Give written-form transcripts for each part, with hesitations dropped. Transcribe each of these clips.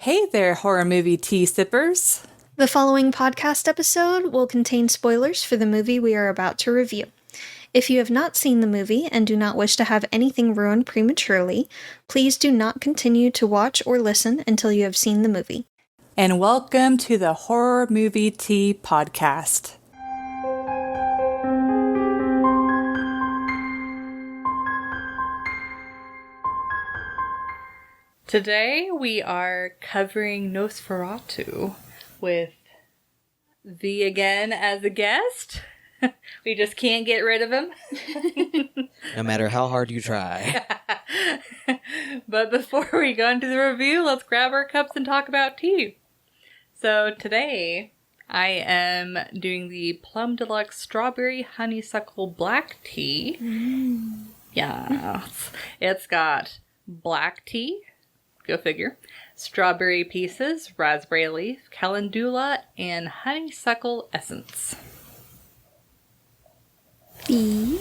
Hey there, horror movie tea sippers. The following podcast episode will contain spoilers for the movie we are about to review. If you have not seen the movie and do not wish to have anything ruined prematurely, please do not continue to watch or listen until you have seen the movie. And welcome to the Horror Movie Tea Podcast. Today we are covering Nosferatu with V again as a guest. We just can't get rid of him. No matter how hard you try. But before we go into the review, let's grab our cups and talk about tea. So today I am doing the Plum Deluxe Strawberry Honeysuckle Black Tea. Yeah. It's got black tea. Go figure. Strawberry pieces, raspberry leaf, calendula, and honeysuckle essence. B.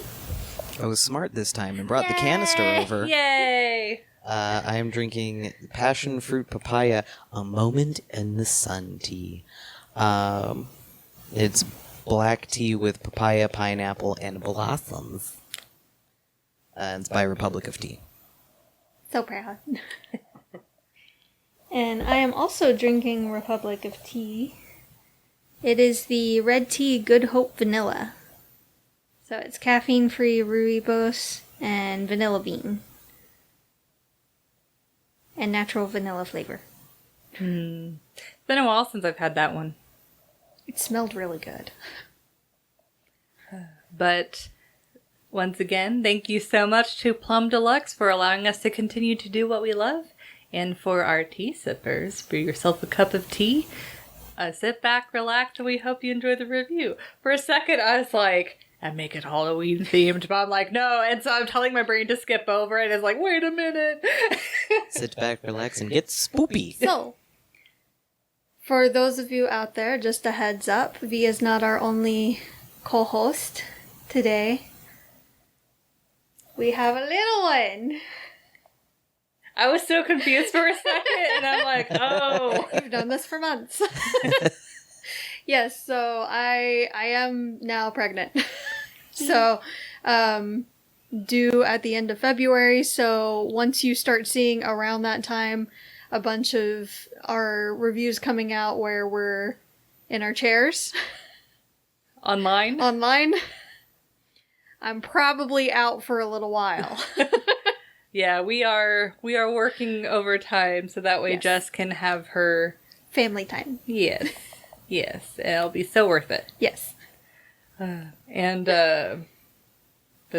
I was smart this time and brought the canister over. Yay! I am drinking passion fruit papaya, a moment in the sun tea. It's black tea with papaya, pineapple, and blossoms. It's by Republic of Tea. So proud. And I am also drinking Republic of Tea. It is the Red Tea Good Hope Vanilla. So it's caffeine-free rooibos and vanilla bean. And natural vanilla flavor. It's been a while since I've had that one. It smelled really good. But once again, thank you so much to Plum Deluxe for allowing us to continue to do what we love. And for our tea sippers, brew yourself a cup of tea. Sit back, relax, and we hope you enjoy the review. For a second, I was like, and make it Halloween themed, but I'm like, no. And so I'm telling my brain to skip over it. It's like, wait a minute. Sit back, relax, and get spoopy. So, for those of you out there, just a heads up, V is not our only co-host today. We have a little one. I was so confused for a second, and I'm like, oh. We've done this for months. Yes, so I am now pregnant. So, due at the end of February, so once you start seeing around that time a bunch of our reviews coming out where we're in our chairs. Online, I'm probably out for a little while. Yeah, we are working overtime so that way Yes. Jess can have her Family time. Yes, it'll be so worth it. Yes. And there's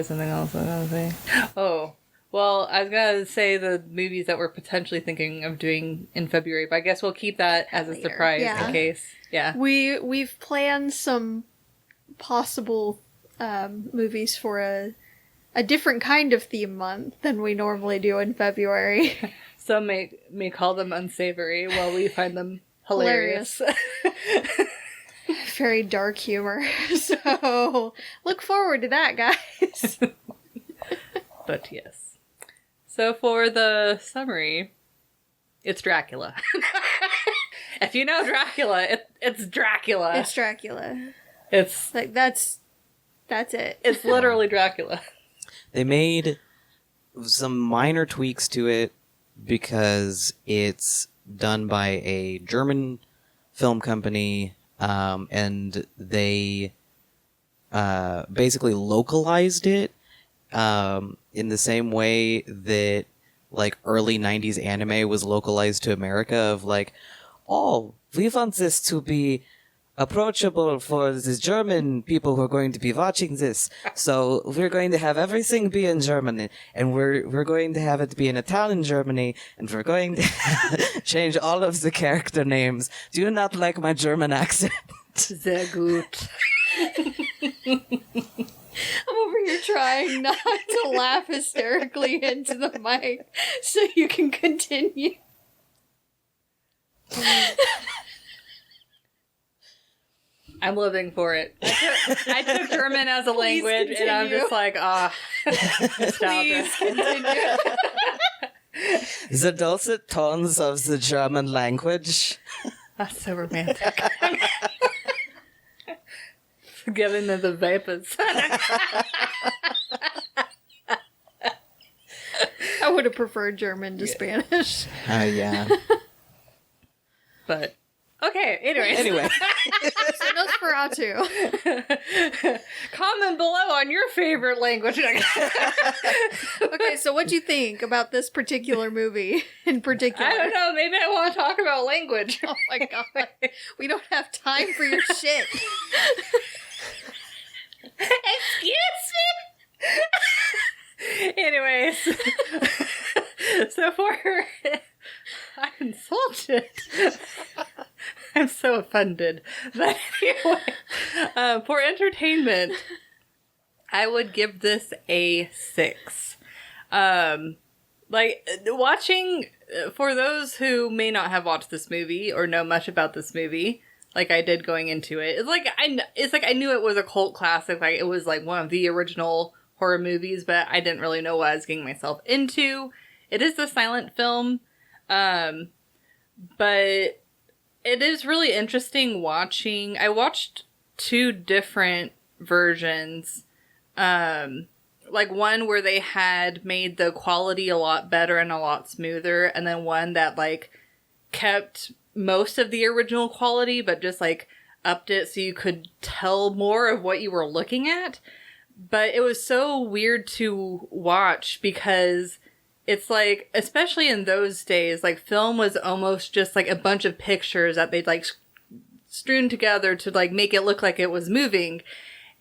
something else I was gonna say. Oh, well, I was gonna say the movies that we're potentially thinking of doing in February, but I guess we'll keep that as a Later. surprise Yeah. in case. Yeah. We've planned some possible movies for a different kind of theme month than we normally do in February. Some may call them unsavory while we find them hilarious. Very dark humor. So look forward to that, guys. But yes. So for the summary, it's Dracula. If you know Dracula, it's Dracula. It's Dracula. It's Like that's it. It's literally Dracula. They made some minor tweaks to it because it's done by a German film company, and they basically localized it in the same way that like early 90s anime was localized to America of like, oh, we want this to be approachable for the German people who are going to be watching this. So we're going to have everything be in German, and we're going to have it be in Italian Germany, and we're going to change all of the character names. Do you not like my German accent? Sehr gut. I'm over here trying not to laugh hysterically into the mic so you can continue. I'm living for it. I took German as a Please language, and I'm continue. just like, nostalgia. Please continue. The dulcet tones of the German language. That's so romantic. Get into the vapors. I would have preferred German to Spanish. Yeah. But, okay, anyways. Anyway. So Nosferatu. Comment below on your favorite language. Okay, so what do you think about this particular movie in particular? I don't know, maybe I want to talk about language. Oh my god. We don't have time for your shit. Excuse me? Anyways. So I'm insulted. I'm so offended. But anyway, for entertainment, I would give this a 6. Watching, for those who may not have watched this movie or know much about this movie, like I did going into it, it's like I knew it was a cult classic, like it was like one of the original horror movies, but I didn't really know what I was getting myself into. It is a silent film, but it is really interesting watching. I watched 2 different versions, like one where they had made the quality a lot better and a lot smoother, and then one that like kept most of the original quality, but just like upped it so you could tell more of what you were looking at. But it was so weird to watch because it's like, especially in those days, like film was almost just like a bunch of pictures that they'd like strewn together to like make it look like it was moving.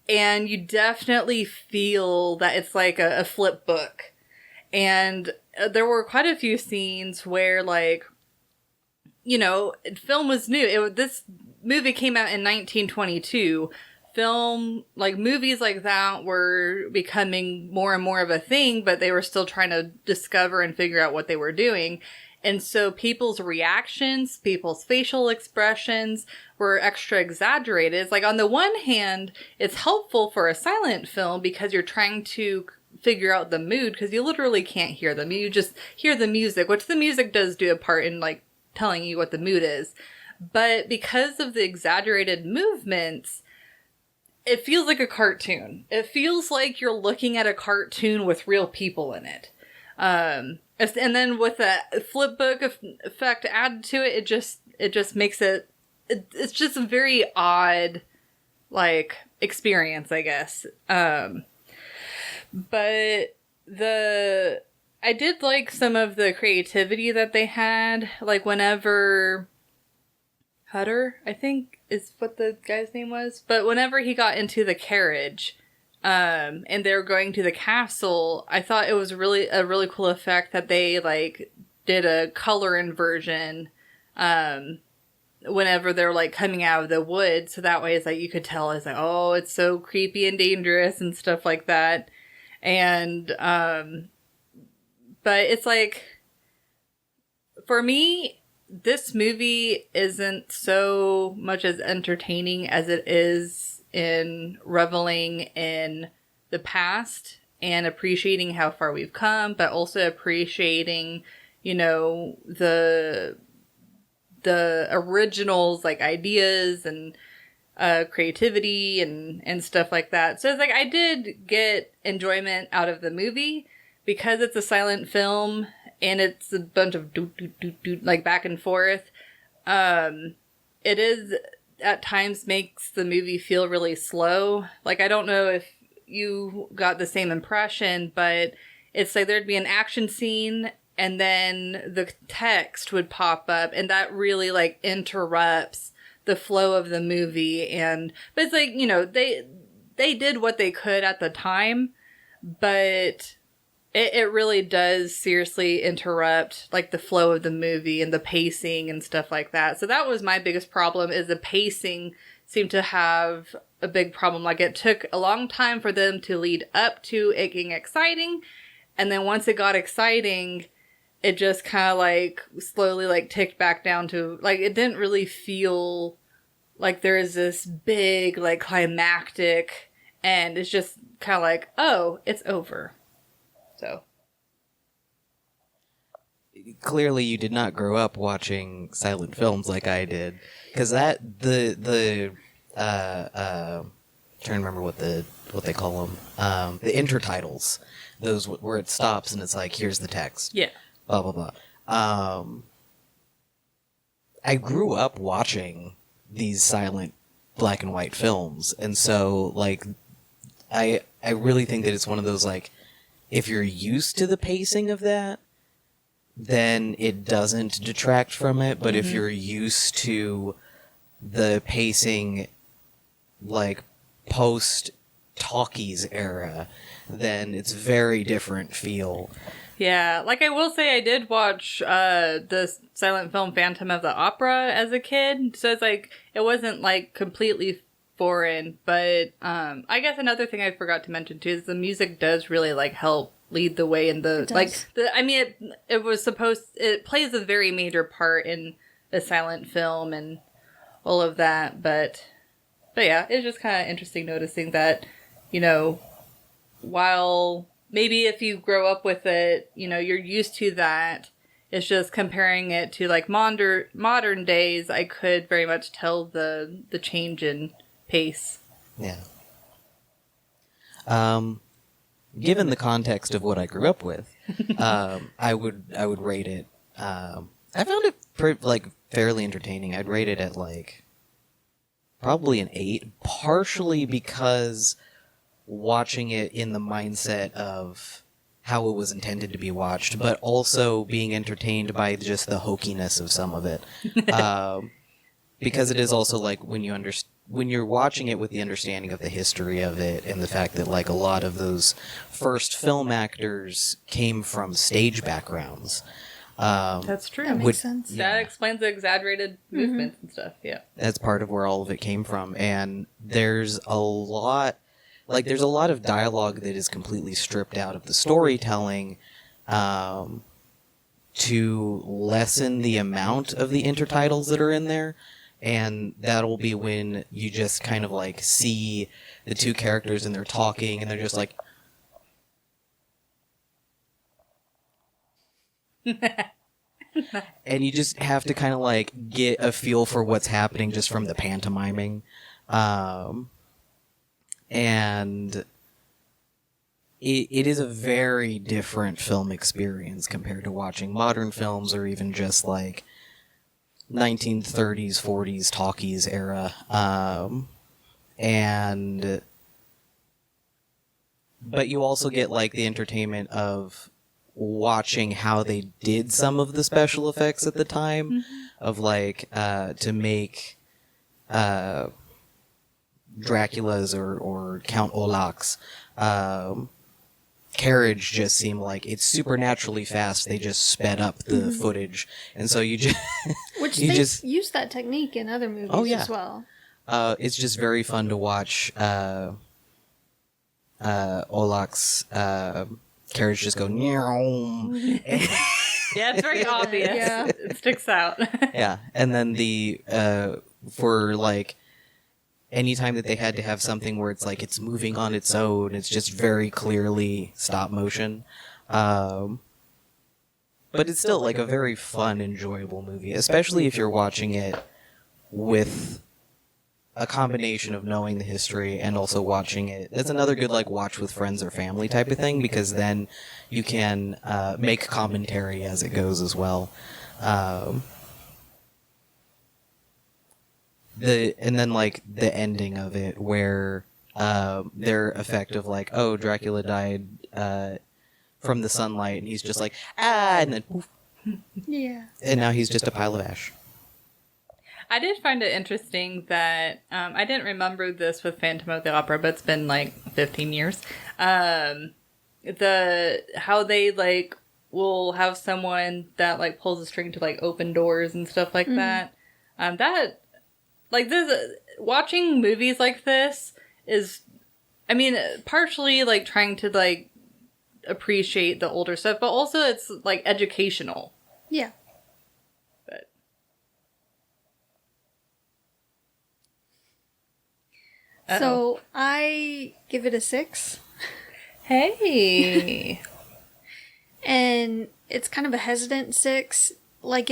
And you definitely feel that it's like a flip book. And there were quite a few scenes where like, you know, film was new. This movie came out in 1922. Film, like movies like that were becoming more and more of a thing, but they were still trying to discover and figure out what they were doing. And so people's reactions, people's facial expressions were extra exaggerated. It's like on the one hand, it's helpful for a silent film because you're trying to figure out the mood because you literally can't hear them. You just hear the music, which the music does do a part in like telling you what the mood is. But because of the exaggerated movements, it feels like a cartoon. It feels like you're looking at a cartoon with real people in it. And then with that flip book effect added to it, it just makes it's just a very odd, like, experience, I guess. But I did like some of the creativity that they had, like whenever Hutter, I think is what the guy's name was. But whenever he got into the carriage, and they were going to the castle, I thought it was a really cool effect that they like did a color inversion, whenever they're like coming out of the wood. So that way it's like, you could tell it's like, oh, it's so creepy and dangerous and stuff like that. And, but it's like, for me, this movie isn't so much as entertaining as it is in reveling in the past and appreciating how far we've come, but also appreciating, you know, the originals, like ideas and creativity and stuff like that. So it's like I did get enjoyment out of the movie because it's a silent film and it's a bunch of doot, like back and forth. It is at times makes the movie feel really slow. Like, I don't know if you got the same impression, but it's like there'd be an action scene and then the text would pop up and that really like interrupts the flow of the movie. But it's like, you know, they did what they could at the time, but it really does seriously interrupt like the flow of the movie and the pacing and stuff like that. So that was my biggest problem, is the pacing seemed to have a big problem. Like, it took a long time for them to lead up to it getting exciting. And then once it got exciting, it just kind of like slowly like ticked back down to like, it didn't really feel like there is this big like climactic end. It's just kind of like, oh, it's over. So clearly you did not grow up watching silent films like I did, because trying to remember what they call them, the intertitles, those where it stops and it's like, here's the text, Yeah. blah blah blah. I grew up watching these silent black and white films, and so like I really think that it's one of those, like, if you're used to the pacing of that, then it doesn't detract from it, but if you're used to the pacing like post talkies era, then it's very different feel. Yeah, like I will say I did watch the silent film Phantom of the Opera as a kid, so it's like, it wasn't like completely foreign, but I guess another thing I forgot to mention too is the music does really like help lead the way in the, like, it plays a very major part in a silent film and all of that, but yeah, it's just kind of interesting noticing that, you know, while maybe if you grow up with it, you know, you're used to that, it's just comparing it to like modern days, I could very much tell the change in pace. Yeah. Given the context of what I grew up with, I would rate it. I found it fairly entertaining. I'd rate it at like probably an 8, partially because watching it in the mindset of how it was intended to be watched, but also being entertained by just the hokiness of some of it. Because it is also like when you're watching it with the understanding of the history of it and the fact that like a lot of those first film actors came from stage backgrounds. That's true. That makes sense. That explains the exaggerated movements and stuff. Yeah. That's part of where all of it came from. And there's a lot of dialogue that is completely stripped out of the storytelling, to lessen the amount of the intertitles that are in there. And that'll be when you just kind of like see the two characters and they're talking and they're just like, and you just have to kind of like get a feel for what's happening just from the pantomiming. And it is a very different film experience compared to watching modern films or even just like 1930s, 40s talkies era. But you also get like the entertainment of watching how they did some of the special effects at the time, of like to make Dracula's or Count Olaf's carriage just seem like it's supernaturally fast. They just sped up the footage, and so you just Which you they just use that technique in other movies as well. it's just very fun to watch Olaf's carriage just go meow. Yeah, it's very obvious. Yeah. It sticks out. Yeah, and then the for like anytime that they had to have something where it's like it's moving on its own, it's just very clearly stop motion. But it's still like a very fun, enjoyable movie, especially if you're watching it with a combination of knowing the history and also watching it. That's another good like watch with friends or family type of thing, because then you can make commentary as it goes as well. And then like the ending of it where their effect of like, oh, Dracula died from the sunlight, and he's just like, and then poof, Yeah. and now he's just a pile of ash. I did find it interesting that I didn't remember this with Phantom of the Opera, but it's been like 15 years. How they like will have someone that like pulls a string to like open doors and stuff like that. That like this watching movies like this is, I mean, partially like trying to like appreciate the older stuff, but also it's like educational. Yeah. But So I give it a 6. hey. And it's kind of a hesitant 6. Like,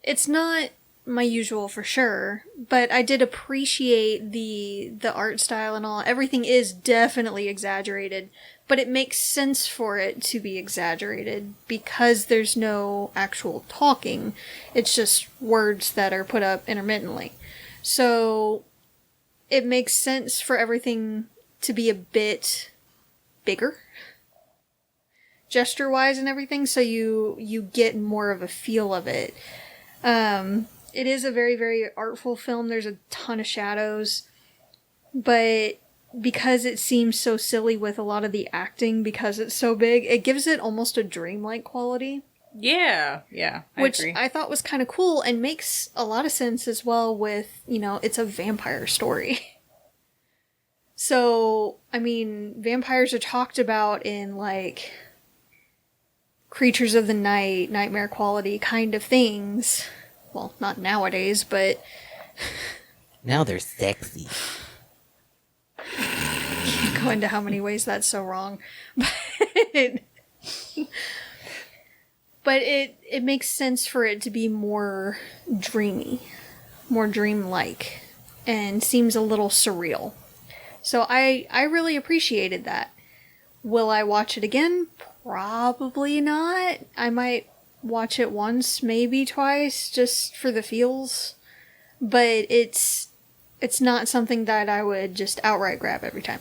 it's not my usual for sure, but I did appreciate the art style and all. Everything is definitely exaggerated, but it makes sense for it to be exaggerated because there's no actual talking. It's just words that are put up intermittently. So it makes sense for everything to be a bit bigger, gesture-wise and everything, so you get more of a feel of it. It is a very, very artful film. There's a ton of shadows, but because it seems so silly with a lot of the acting, because it's so big, it gives it almost a dreamlike quality. Yeah, which agree. I thought was kind of cool and makes a lot of sense as well with, it's a vampire story. So, I mean, vampires are talked about in, like, creatures of the night, nightmare quality kind of things. Well, not nowadays, but... Now they're sexy. Can't go into how many ways that's so wrong. But it makes sense for it to be more dreamy, more dreamlike, and seems a little surreal. So I really appreciated that. Will I watch it again? Probably not. I might watch it once, maybe twice, just for the feels. But it's not something that I would just outright grab every time.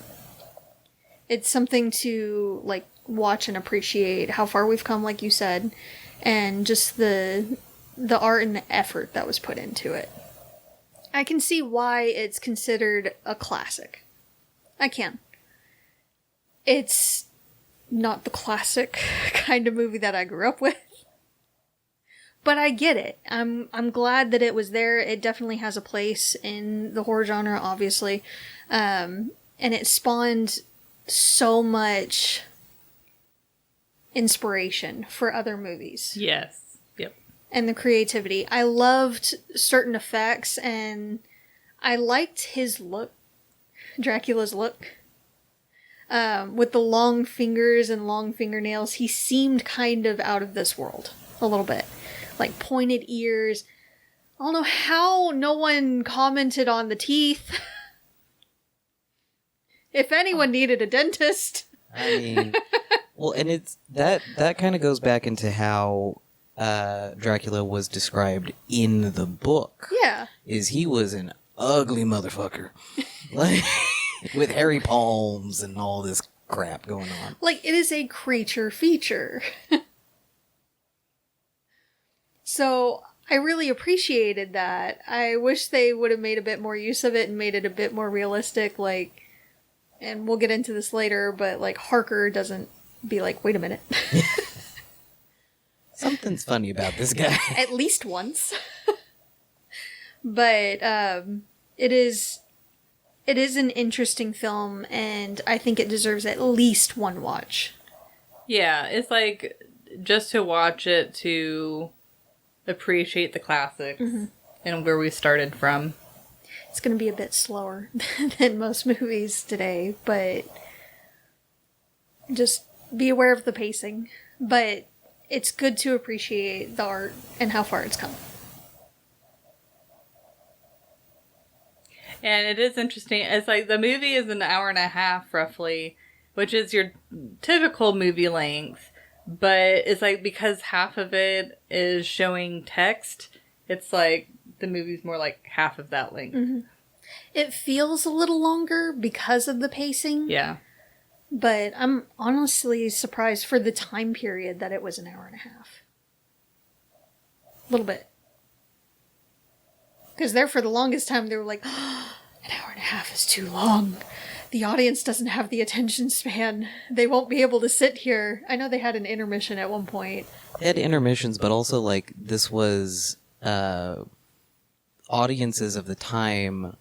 It's something to, like, watch and appreciate how far we've come, like you said, and just the art and the effort that was put into it. I can see why it's considered a classic. I can. It's not the classic kind of movie that I grew up with. But I get it. I'm glad that it was there. It definitely has a place in the horror genre, obviously. And it spawned so much inspiration for other movies. Yes. Yep. And the creativity. I loved certain effects, and I liked his look. Dracula's look. With the long fingers and long fingernails, he seemed kind of out of this world. A little bit. Like pointed ears. I don't know how no one commented on the teeth. If anyone needed a dentist. I mean, well, and it's that kind of goes back into how Dracula was described in the book. Yeah. Is he was an ugly motherfucker. Like, with hairy palms and all this crap going on. Like, it is a creature feature. So, I really appreciated that. I wish they would have made a bit more use of it and made it a bit more realistic, like, and we'll get into this later, but, like, Harker doesn't be like, wait a minute. Something's funny about this guy. At least once. But, it is an interesting film, and I think it deserves at least one watch. Yeah, it's like, just to watch it to appreciate the classics and where we started from. It's going to be a bit slower than most movies today, but just be aware of the pacing. But it's good to appreciate the art and how far it's come. And it is interesting. It's like the movie is an hour and a half, roughly, which is your typical movie length. But it's like, because half of it is showing text, it's like the movie's more like half of that length. Mm-hmm. It feels a little longer because of the pacing. Yeah. But I'm honestly surprised for the time period that it was an hour and a half. A little bit. Because there, for the longest time, they were like, oh, an hour and a half is too long. The audience doesn't have the attention span. They won't be able to sit here. I know they had an intermission at one point. They had intermissions, but also, like, this was audiences of the time,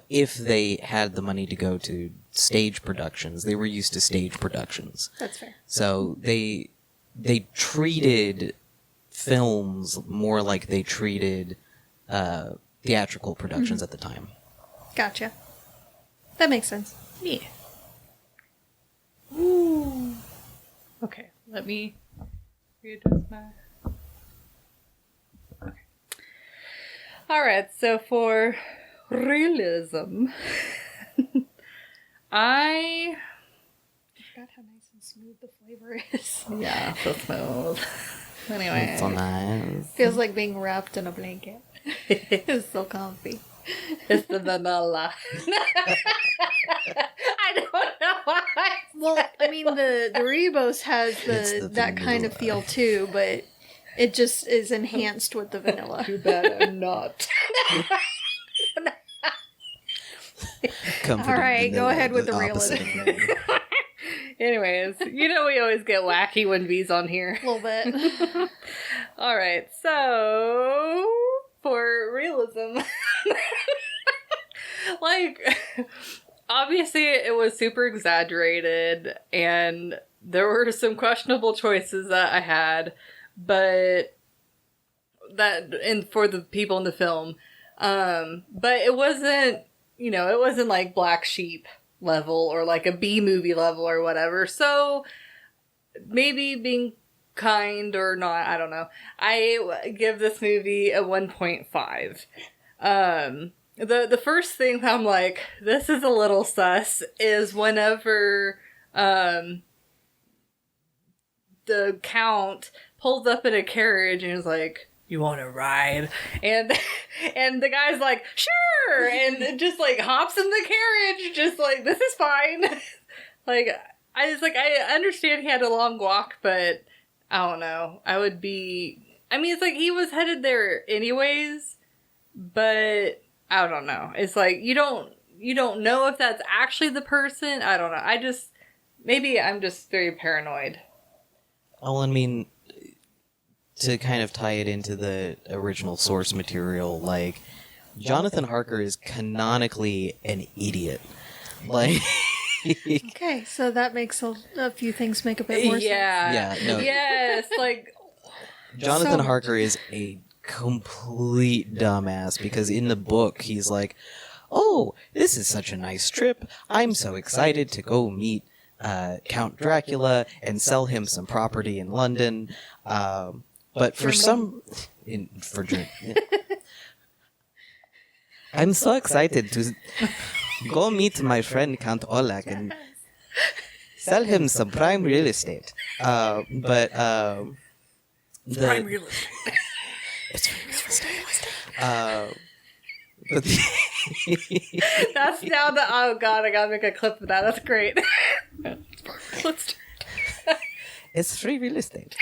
if they had the money to go to stage productions, they were used to stage productions. That's fair. So they treated films more like they treated theatrical productions at the time. Gotcha. That makes sense. Yeah. Ooh. Okay, let me readjust my... Okay. Alright, so for realism, I forgot how nice and smooth the flavor is. Yeah, so smooth. Anyway. It's so nice. Feels like being wrapped in a blanket. It's so comfy. It's the vanilla. I don't know why. Well, I mean, the Ribos has that kind of feel too, but it just is enhanced with the vanilla. Too bad I'm not. Alright, go ahead with the realism. Anyways, we always get wacky when V's on here. A little bit. Alright, so for realism, like, obviously it was super exaggerated and there were some questionable choices that I had, but for the people in the film, but it wasn't, it wasn't like Black Sheep level or like a B movie level or whatever. So maybe being kind or not, I don't know. I give this movie a 1.5. The first thing that I'm like, this is a little sus, is whenever the Count pulls up in a carriage and is like, "You want to ride?" And the guy's like, "Sure!" And just like hops in the carriage, just like, "This is fine." Like, I understand he had a long walk, but I don't know. It's like he was headed there anyways, but I don't know. It's like you don't know if that's actually the person. I don't know. Maybe I'm just very paranoid. Well, I mean, to kind of tie it into the original source material, like, Jonathan Harker is canonically an idiot. Like, okay, so that makes a few things make a bit more sense. Yeah, no. Yes, like, Jonathan Harker is a complete dumbass, because in the book he's like, "Oh, this is such a nice trip. I'm so excited to go meet Count Dracula and sell him some property in London." But for I'm so excited to go meet my friend Count Olak and sell him some prime real estate. prime real estate. It's real estate. But That's now the, oh god, I gotta make a clip of that. That's great. Let's it's free real estate.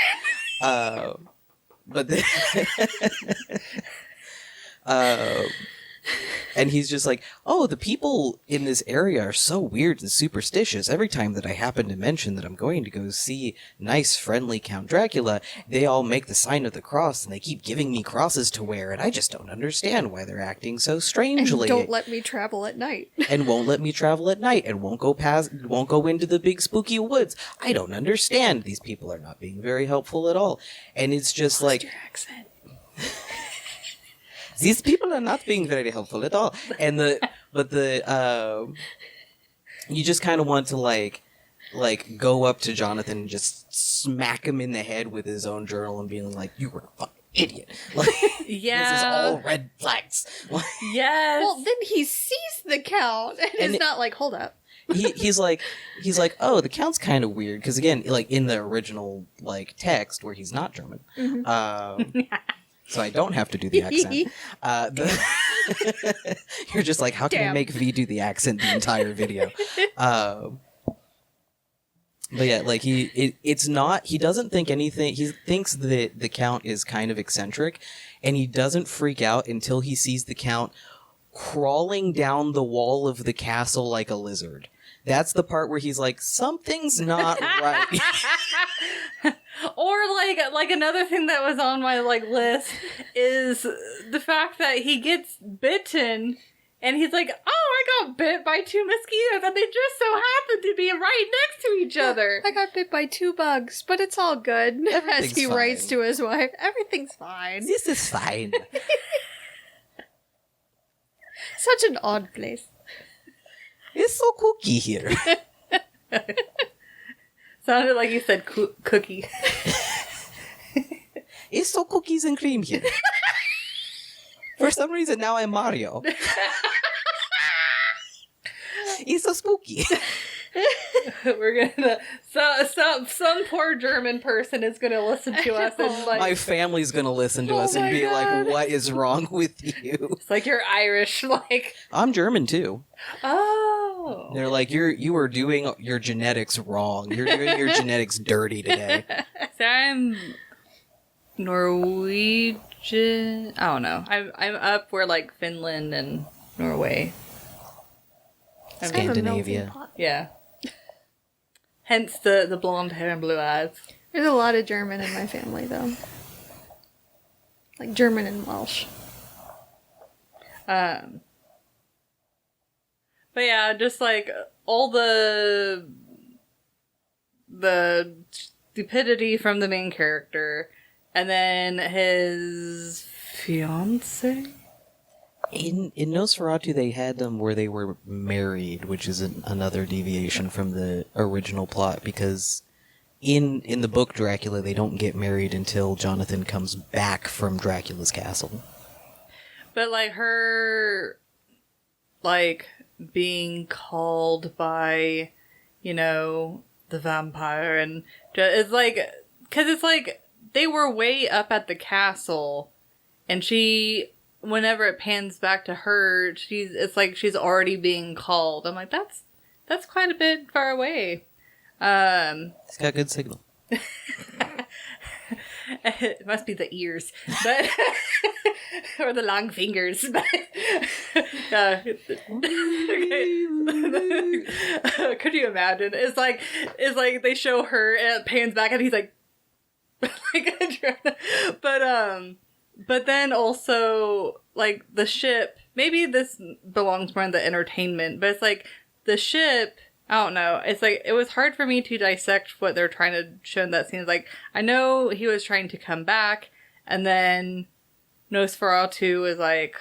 But and he's just like, "Oh, the people in this area are so weird and superstitious. Every time that I happen to mention that I'm going to go see nice, friendly Count Dracula, they all make the sign of the cross and they keep giving me crosses to wear, and I just don't understand why they're acting so strangely. And don't let me travel at night. And won't let me travel at night, and won't go into the big spooky woods. I don't understand. These people are not being very helpful at all." And it's just like, your accent. "These people are not being very helpful at all." And you just kind of want to like go up to Jonathan and just smack him in the head with his own journal and being like, "You were a fucking idiot." Like, yeah. This is all red flags. Yes. Well, then he sees the Count and it's not like, hold up. He's like, "Oh, the Count's kind of weird," because again, like in the original like text where he's not German. Mm-hmm. So I don't have to do the accent. You're just like, how can I make V do the accent the entire video? But yeah, like he doesn't think anything. He thinks that the Count is kind of eccentric, and he doesn't freak out until he sees the Count crawling down the wall of the castle like a lizard. That's the part where he's like, something's not right. Or like another thing that was on my list is the fact that he gets bitten and he's like, "Oh, I got bit by 2 mosquitoes and they just so happen to be right next to each other. I got bit by 2 bugs, but it's all good." As he fine. writes to his wife, "Everything's fine." This is fine. Such an odd place. It's so cookie here. Sounded like you said cookie. It's so cookies and cream here. For some reason, now I'm Mario. It's so spooky. We're gonna some poor German person is gonna listen to us and like My family's gonna listen to us and be like, "What is wrong with you?" it's like you're Irish, like I'm German too. oh. They're like, you are doing your genetics wrong. You're doing your genetics dirty today. So I'm Norwegian. I don't know. I'm up where like Finland and Norway. It's kind of a melting Scandinavia. pot. Yeah. Hence the blonde hair and blue eyes. There's a lot of German in my family, though. Like German and Welsh. But yeah, just like all the stupidity from the main character, and then his fiance. In Nosferatu, they had them where they were married, which is another deviation from the original plot, because in the book Dracula, they don't get married until Jonathan comes back from Dracula's castle. But like her, like being called by, you know, the vampire, and it's like, because it's like they were way up at the castle, and she. Whenever it pans back to her, it's like she's already being called. I'm like, that's quite a bit far away. It's got good signal. It must be the ears, but or the long fingers. But could you imagine? It's like they show her and it pans back and he's like, but then also, like, the ship, maybe this belongs more in the entertainment, but it's like, the ship, I don't know, it's like, it was hard for me to dissect what they're trying to show in that scene. It's like, I know he was trying to come back, and then Nosferatu is like,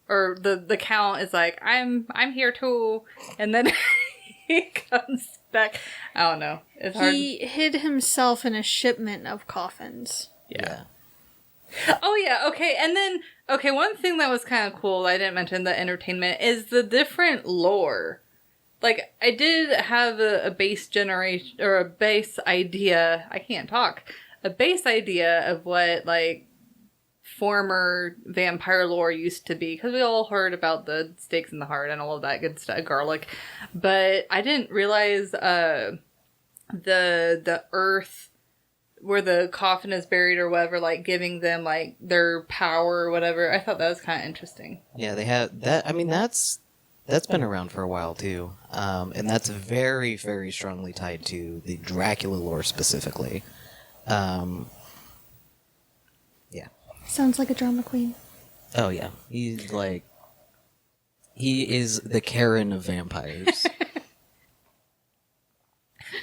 or the Count is like, I'm here too, and then he comes back. I don't know, it's hard. He hid himself in a shipment of coffins. Yeah. Oh, yeah, okay, and then, okay, one thing that was kind of cool I didn't mention the entertainment is the different lore. Like, I did have a base generation, or a base idea, I can't talk, a base idea of what, like, former vampire lore used to be, because we all heard about the stakes in the heart and all of that good stuff, garlic, but I didn't realize, the earth where the coffin is buried or whatever, like, giving them, like, their power or whatever. I thought that was kind of interesting. Yeah, they have that. I mean, that's been around for a while, too. And that's very, very strongly tied to the Dracula lore specifically. Yeah. Sounds like a drama queen. Oh, yeah. He is the Karen of vampires.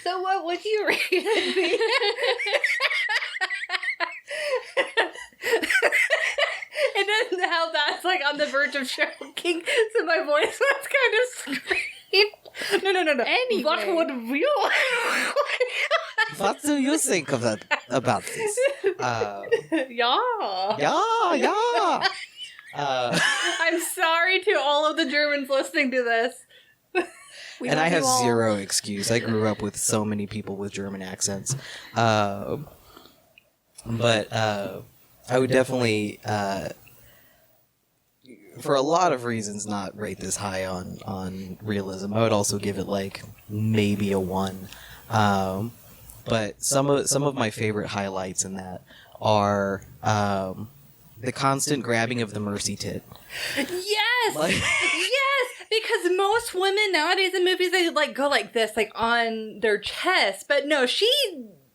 So what would you rate it be? And then how that's like on the verge of choking, so my voice was kind of screamed. No. Anyway. What would you? What do you think of that about this? Yeah. Yeah. I'm sorry to all of the Germans listening to this. And I have zero excuse. I grew up with so many people with German accents. But I would definitely, for a lot of reasons, not rate this high on realism. I would also give it like maybe a 1. But some of my favorite highlights in that are the constant grabbing of the mercy tit. Yes! Like- Yes! Because most women nowadays in movies, they like go like this, like on their chest. But no, she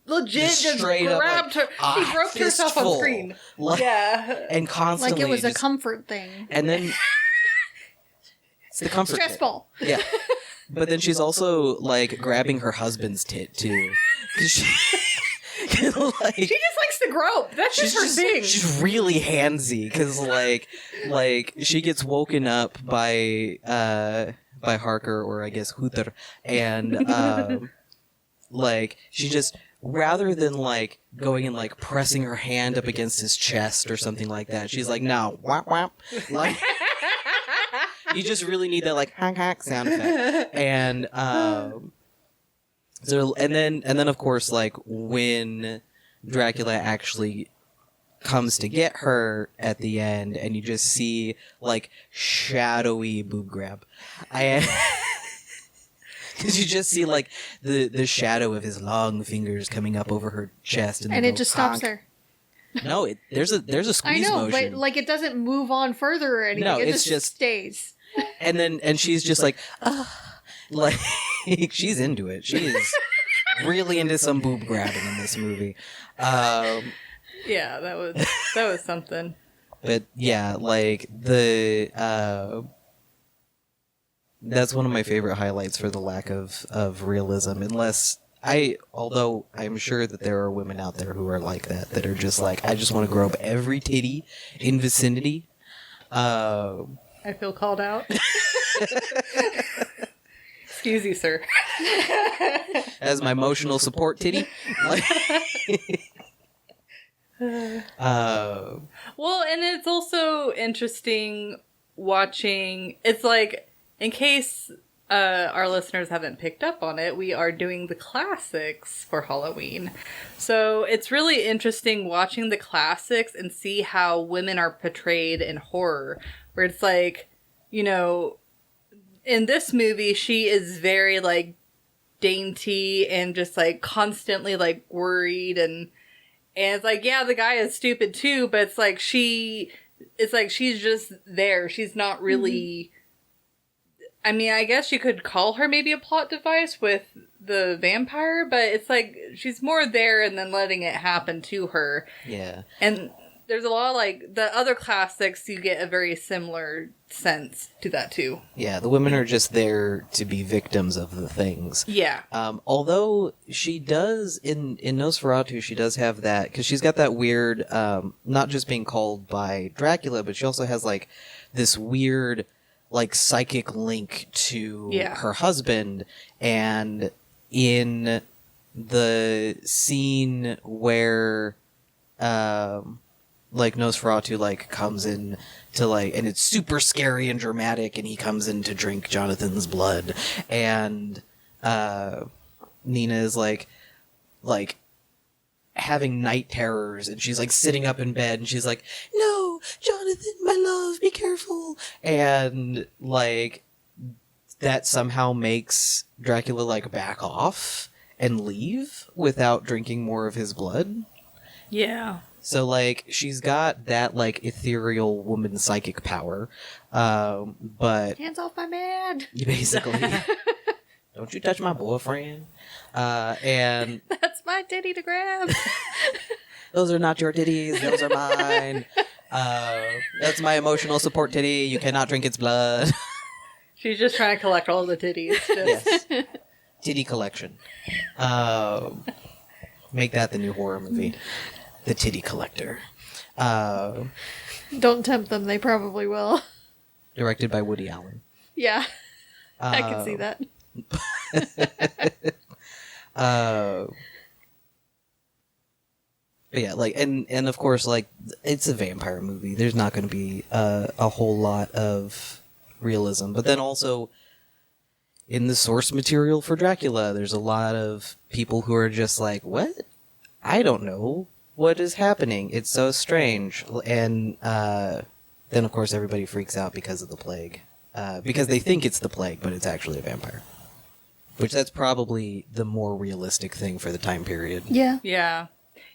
legit just Straight up, grabbed like, her. She groped herself on fistful. screen. Like- Yeah. And constantly Like it was a just- comfort thing. And then it's the comfort Stress tit. ball. Yeah. But then she's also like grabbing her husband's tit too. 'Cause she, like, She just likes to grope. That's just her thing. She's really handsy because like she gets woken up by Harker, or I guess Huther, and like, she just, rather than, like, going and, like, pressing her hand up against his chest or something like that, she's like, no, whap, whap. Like, you just really need that, like, honk, honk sound effect. And, so, and then, of course, like, when Dracula actually comes to get her at the end, and you just see, like, shadowy boob grab. Because you just see, like, the shadow of his long fingers coming up over her chest. And it just stops there. No, there's a squeeze I know, motion. but, like, it doesn't move on further or anything. No, it it's just stays. And she's just like, like, she's into it. She is really into some boob grabbing in this movie. Yeah, that was something. But yeah, like that's one of my favorite highlights for the lack of realism. Although I'm sure that there are women out there who are like that are just like, I just want to grow up every titty in vicinity. I feel called out. Excuse you, sir. As my emotional support titty. Like, well, and it's also interesting watching. It's like, in case our listeners haven't picked up on it, we are doing the classics for Halloween. So it's really interesting watching the classics and see how women are portrayed in horror. Where it's like, you know, in this movie, she is very, like, dainty and just, like, constantly, like, worried. And it's like, yeah, the guy is stupid too, but it's like she's just there. She's not really... I mean, I guess you could call her maybe a plot device with the vampire, but it's like she's more there and then letting it happen to her. Yeah. And there's a lot of, like, the other classics, you get a very similar sense to that too. Yeah, the women are just there to be victims of the things. Yeah. Although she does, in Nosferatu, she does have that, because she's got that weird, not just being called by Dracula, but she also has, like, this weird, like, psychic link to her husband. And in the scene where like Nosferatu, like, comes in to, like, and it's super scary and dramatic, and he comes in to drink Jonathan's blood, and Nina is like having night terrors, and she's, like, sitting up in bed, and she's like, no, Jonathan, my love, be careful. And, like, that somehow makes Dracula, like, back off and leave without drinking more of his blood. Yeah. So, like, she's got that, like, ethereal woman psychic power, but... Hands off my man! Basically. Don't you touch my boyfriend. And... That's my titty to grab! Those are not your titties, those are mine. That's my emotional support titty, you cannot drink its blood. She's just trying to collect all the titties. Yes. Titty collection. Make that the new horror movie. The Titty Collector. Don't tempt them, they probably will. Directed by Woody Allen. Yeah. I can see that. But yeah, like, and of course, like, it's a vampire movie. There's not going to be a whole lot of realism. But then also, in the source material for Dracula, there's a lot of people who are just like, what? I don't know what is happening. It's so strange. And then, of course, everybody freaks out because of the plague. Because they think it's the plague, but it's actually a vampire. Which that's probably the more realistic thing for the time period. Yeah. Yeah.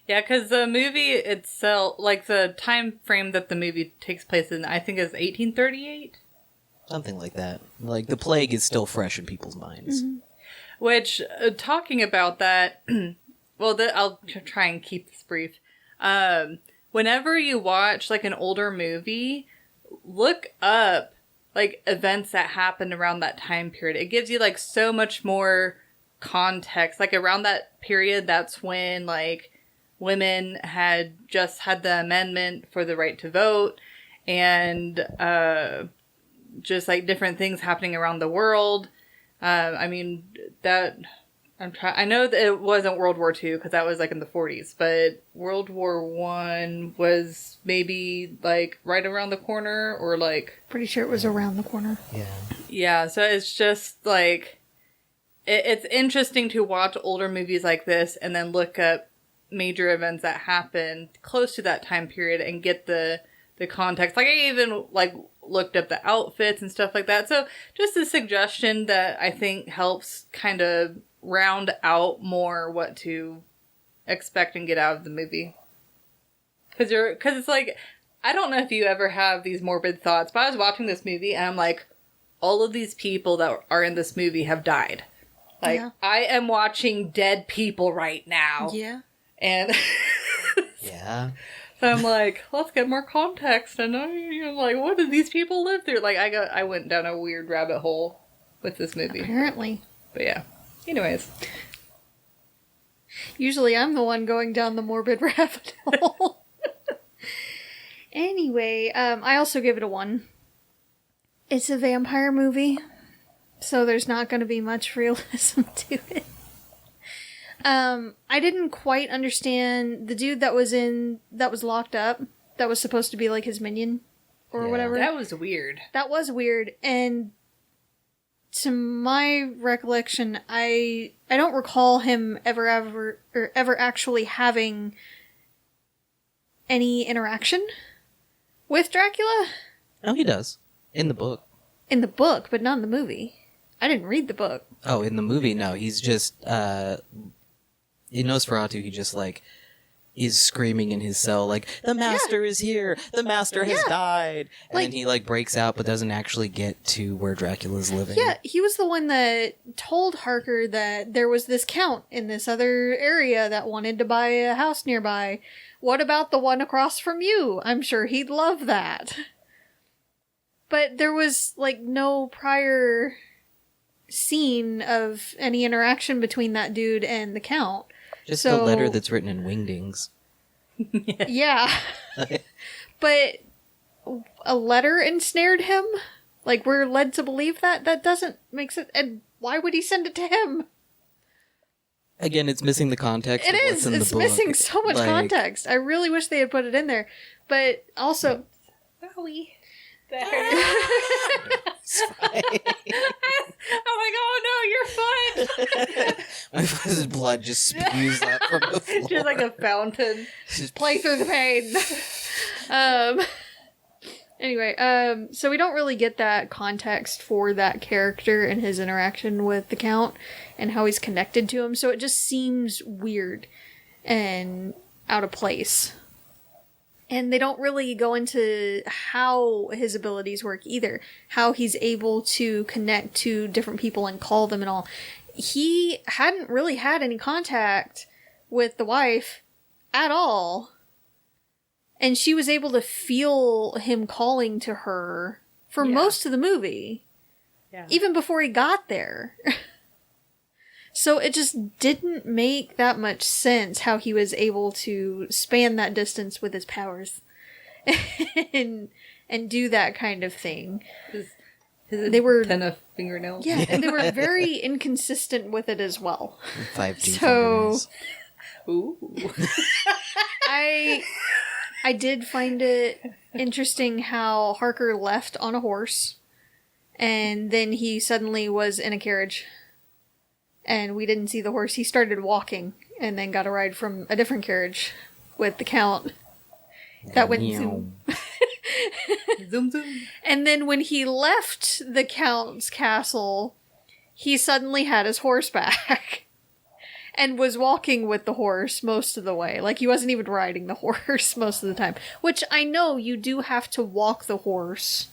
Yeah, because the movie itself, like, the time frame that the movie takes place in, I think is 1838? Something like that. Like, the plague is still fresh in people's minds. Mm-hmm. Which, talking about that, well, I'll try and keep this brief. Whenever you watch, like, an older movie, look up, like, events that happened around that time period. It gives you, like, so much more context. Like, around that period, that's when, like, women had just had the amendment for the right to vote, and just, like, different things happening around the world. I mean, that I know that it wasn't World War II because that was like in the 40s, but World War One was maybe like right around the corner, or like Pretty sure it was around the corner. Yeah. yeah. So it's just like it's interesting to watch older movies like this and then look up major events that happened close to that time period and get the context. Like I even like looked up the outfits and stuff like that. So just a suggestion that I think helps kind of round out more what to expect and get out of the movie. Because it's like, I don't know if you ever have these morbid thoughts, but I was watching this movie and I'm like, all of these people that are in this movie have died. Like, Yeah. I am watching dead people right now. Yeah. And Yeah. so I'm like, let's get more context. And I'm like, what did these people live through? Like, I went down a weird rabbit hole with this movie. Apparently. But yeah. Anyways. Usually I'm the one going down the morbid rabbit hole. Anyway, I also give it a 1. It's a vampire movie, so there's not going to be much realism to it. I didn't quite understand the dude that was locked up, that was supposed to be like his minion or Yeah. whatever. That was weird. That was weird, and to my recollection, I don't recall him ever actually having any interaction with Dracula Oh, he does. In the book. in the book, but not in the movie. I didn't read the book. Oh, in the movie, no. He's just, in Nosferatu, he just, like, is screaming in his cell, like, the master is here! The master has died! And Like- then he, like, breaks out, but doesn't actually get to where Dracula's living. Yeah, he was the one that told Harker that there was this count in this other area that wanted to buy a house nearby. What about the one across from you? I'm sure he'd love that. But there was, like, no prior scene of any interaction between that dude and the count. Just so- the letter that's written in wingdings. Yeah. But a letter ensnared him? Like, we're led to believe that? That doesn't make sense. And why would he send it to him? Again, it's missing the context It of is. what's in It's the book. missing so much Like, context. I really wish they had put it in there. But also... Wowie. It's fine. I'm like, oh no, you're fine. My his blood just spews up from the floor. Just like a fountain. Just play through the pain. Anyway, so we don't really get that context for that character and his interaction with the Count and how he's connected to him, so it just seems weird and out of place. And they don't really go into how his abilities work either. How he's able to connect to different people and call them and all. He hadn't really had any contact with the wife at all. And she was able to feel him calling to her for most of the movie. Yeah. Even before he got there. So it just didn't make that much sense how he was able to span that distance with his powers and do that kind of thing. They were 10 of fingernails. yeah, and they were very inconsistent with it as well. 5G So- fingernails. Ooh. I did find it interesting how Harker left on a horse and then he suddenly was in a carriage. And we didn't see the horse. He started walking and then got a ride from a different carriage with the Count. That went Meow. zoom. Zoom zoom. And then when he left the Count's castle, he suddenly had his horse back. And was walking with the horse most of the way. Like, he wasn't even riding the horse most of the time. Which I know you do have to walk the horse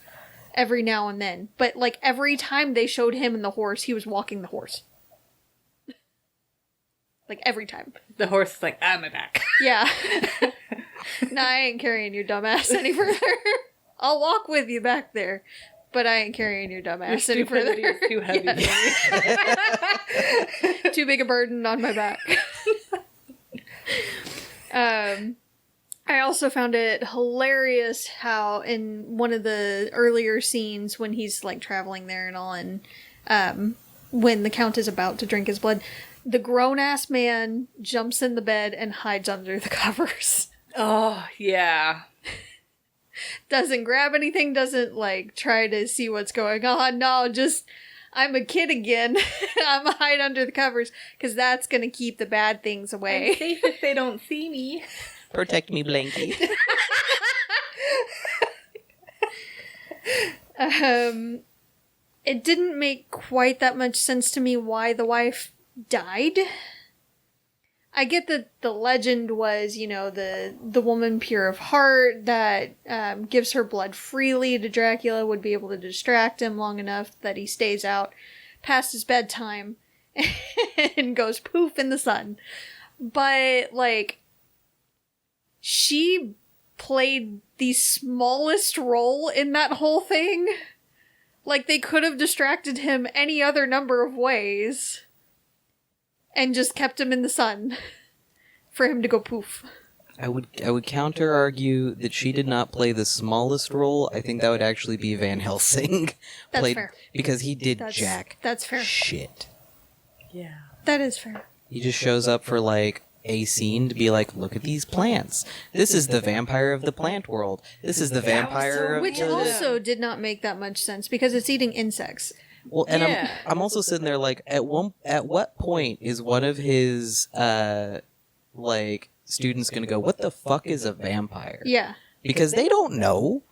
every now and then. But, like, every time they showed him and the horse, he was walking the horse. Like, every time. The horse is like, ah, my back. Yeah. No, I ain't carrying your dumb ass any further. I'll walk with you back there. But I ain't carrying your dumb Your ass any further. stupidity is too heavy Yes. for me. Too big a burden on my back. I also found it hilarious how in one of the earlier scenes when he's like traveling there and all, and when the Count is about to drink his blood, the grown-ass man jumps in the bed and hides under the covers. Oh, yeah. Doesn't grab anything, doesn't, like, try to see what's going on. No, just, I'm a kid again. I'm a hide under the covers, because that's going to keep the bad things away. I'm safe if they don't see me. Protect me, Blanky. It didn't make quite that much sense to me why the wife died. I get that the legend was, you know, the woman pure of heart that gives her blood freely to Dracula would be able to distract him long enough that he stays out past his bedtime and goes poof in the sun. But, like, she played the smallest role in that whole thing. Like, they could have distracted him any other number of ways and just kept him in the sun for him to go poof. I would counter argue that she did not play the smallest role. I think that would actually be Van Helsing. That's fair. Because he did That's fair. shit. Yeah. That is fair. He just shows up for, like, a scene to be like, look at these plants. This is the vampire of the plant world. This is the vampire of Which the... also did not make that much sense because it's eating insects. Well, and Yeah. I'm also sitting there like, at what point is one of his like students gonna go, what the fuck is a vampire? Yeah. Because they don't know.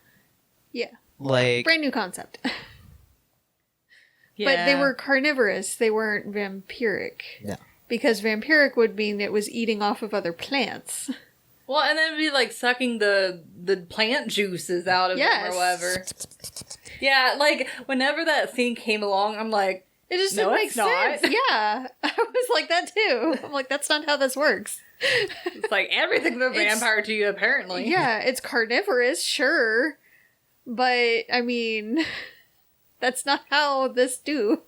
Yeah. Like, Brand new concept. Yeah. But they were carnivorous. They weren't vampiric. yeah. Because vampiric would mean it was eating off of other plants. Well, and then it'd be like sucking the plant juices out of Yes. them or whatever. Yeah, like, whenever that scene came along, I'm like, It just No, didn't make it's not. sense. Yeah. I was like that too. I'm like, that's not how this works. it's like everything's a vampire to you, apparently. Yeah, it's carnivorous, sure. But, I mean, that's not how this do.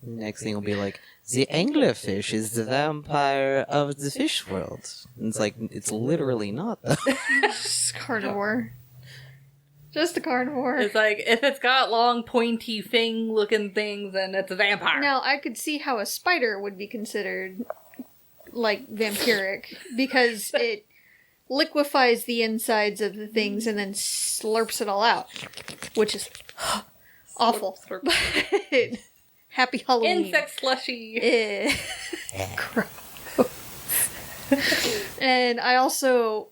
Next thing will be like, the anglerfish is the vampire of the fish world. And it's like, it's literally not, though. Just carnivore. Just a carnivore. It's like, if it's got long, pointy, fang-looking things, then it's a vampire. Now, I could see how a spider would be considered, like, vampiric, because it liquefies the insides of the things and then slurps it all out, which is awful. Slurp. But happy Halloween. Insect slushy. Eh. Gross. And I also,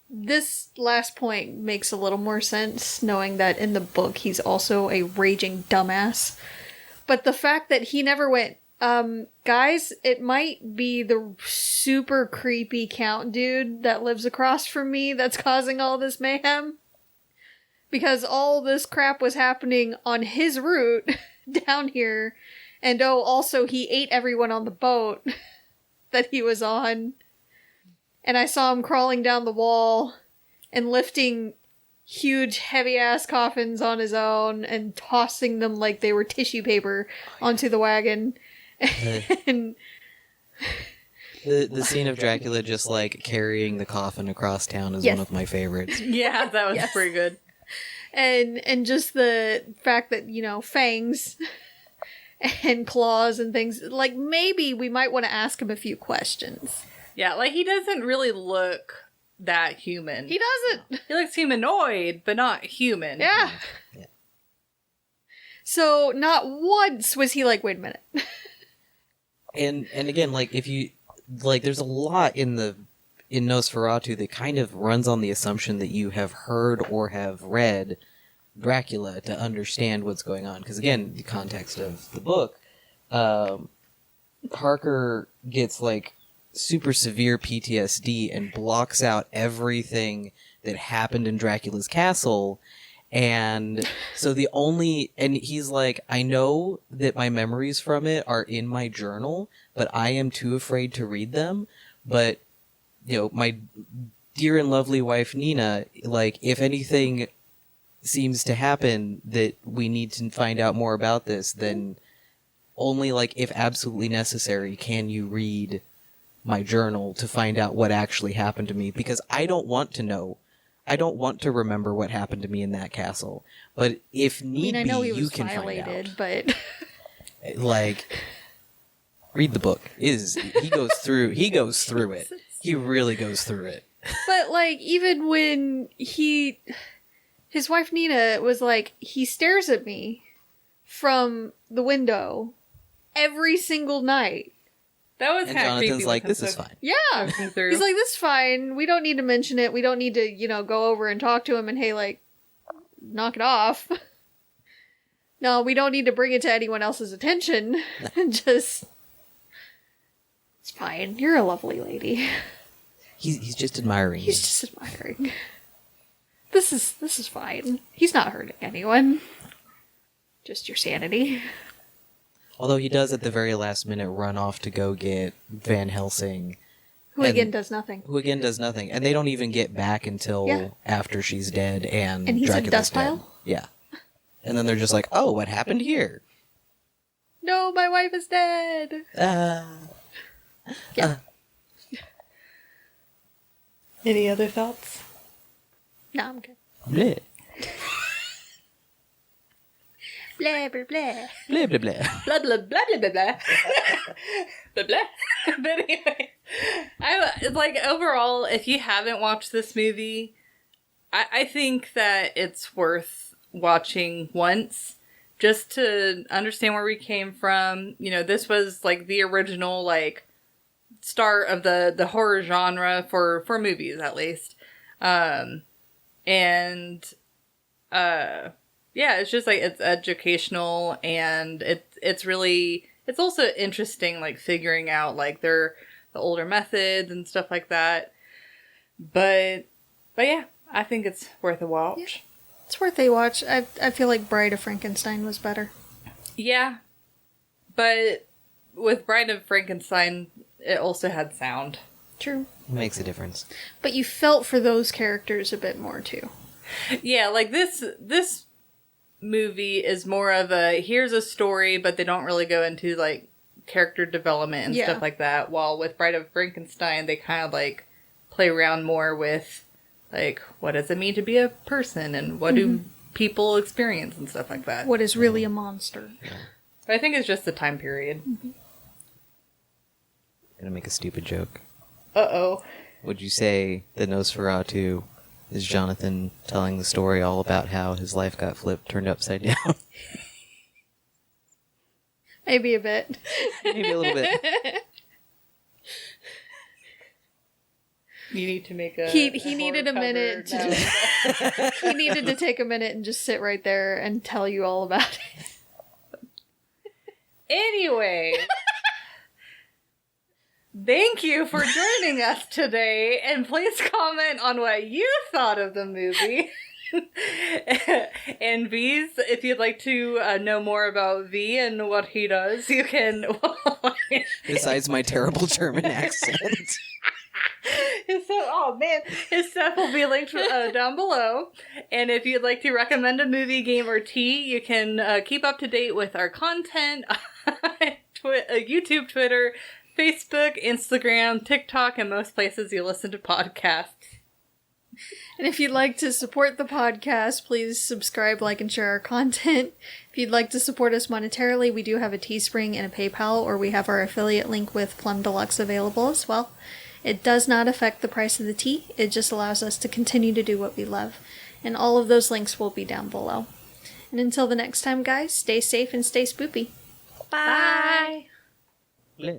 this last point makes a little more sense, knowing that in the book he's also a raging dumbass. But the fact that he never went, guys, it might be the super creepy count dude that lives across from me that's causing all this mayhem. Because all this crap was happening on his route down here. And also he ate everyone on the boat that he was on. And I saw him crawling down the wall and lifting huge, heavy-ass coffins on his own and tossing them like they were tissue paper onto the wagon. And The scene of Dracula just, like, carrying the coffin across town is Yes. one of my favorites. Yeah, that was Yes. pretty good. and just the fact that, you know, fangs and claws and things, like, maybe we might want to ask him a few questions. Yeah, like, he doesn't really look that human. He doesn't. He looks humanoid, but not human. Yeah. Yeah. So not once was he like, wait a minute. And again, like, if you, like, there's a lot in Nosferatu that kind of runs on the assumption that you have heard or have read Dracula to understand what's going on. Because again, the context of the book, Harker gets, like, super severe PTSD and blocks out everything that happened in Dracula's castle. And so and he's like, I know that my memories from it are in my journal, but I am too afraid to read them. But, you know, my dear and lovely wife, Nina, like, if anything seems to happen that we need to find out more about this, then only, like, if absolutely necessary, can you read my journal to find out what actually happened to me, because I don't want to know. I don't want to remember what happened to me in that castle. But if need I know he be, you was can violated, find out. but Like, Read the book. He goes through it. He really goes through it. But, like, even when his wife Nina was like, he stares at me from the window every single night. That was And kind of creepy. Jonathan's like, this is fine. Yeah. Walking through. He's like, this is fine. We don't need to mention it. We don't need to, go over and talk to him and, hey, like, knock it off. No, we don't need to bring it to anyone else's attention. Just... It's fine. You're a lovely lady. He's just admiring you. He's just admiring. This is fine. He's not hurting anyone. Just your sanity. Although he does at the very last minute run off to go get Van Helsing. Who again does nothing. And they don't even get back until after she's dead and he's Dracula's a dust dead. pile? Yeah. And then they're just like, oh, what happened here? No, my wife is dead. Yeah. Any other thoughts? No, I'm good. Bleh. Blah, blah, blah. Blah, blah, blah. Blah, blah, blah, blah, blah, blah. Blah, blah. But anyway, like, overall, if you haven't watched this movie, I think that it's worth watching once just to understand where we came from. This was, like, the original, like, start of the horror genre for movies, at least. Yeah, it's just, like, it's educational, and it's also interesting, like, figuring out, like, the older methods and stuff like that. But yeah, I think it's worth a watch. Yeah, it's worth a watch. I feel like Bride of Frankenstein was better. Yeah, but with Bride of Frankenstein, it also had sound. True. It makes a difference. But you felt for those characters a bit more, too. Yeah, like, this movie is more of a, here's a story, but they don't really go into, like, character development and stuff like that. While with Bride of Frankenstein, they kind of, like, play around more with, like, what does it mean to be a person, and what do people experience and stuff like that. What is really a monster? But I think it's just the time period. Gonna make a stupid joke. Uh-oh. Would you say that Nosferatu is Jonathan telling the story all about how his life got turned upside down? Maybe a bit. Maybe a little bit. You need to make a... He needed a minute to just... he needed to take a minute and just sit right there and tell you all about it. Anyway... Thank you for joining us today, and please comment on what you thought of the movie. And V's, if you'd like to know more about V and what he does, you can... Besides my terrible German accent. His stuff will be linked down below. And if you'd like to recommend a movie, game, or tea, you can keep up to date with our content on YouTube, Twitter, Facebook, Instagram, TikTok, and most places you listen to podcasts. And if you'd like to support the podcast, please subscribe, like, and share our content. If you'd like to support us monetarily, we do have a Teespring and a PayPal, or we have our affiliate link with Plum Deluxe available as well. It does not affect the price of the tea. It just allows us to continue to do what we love. And all of those links will be down below. And until the next time, guys, stay safe and stay spoopy. Bye! Blah.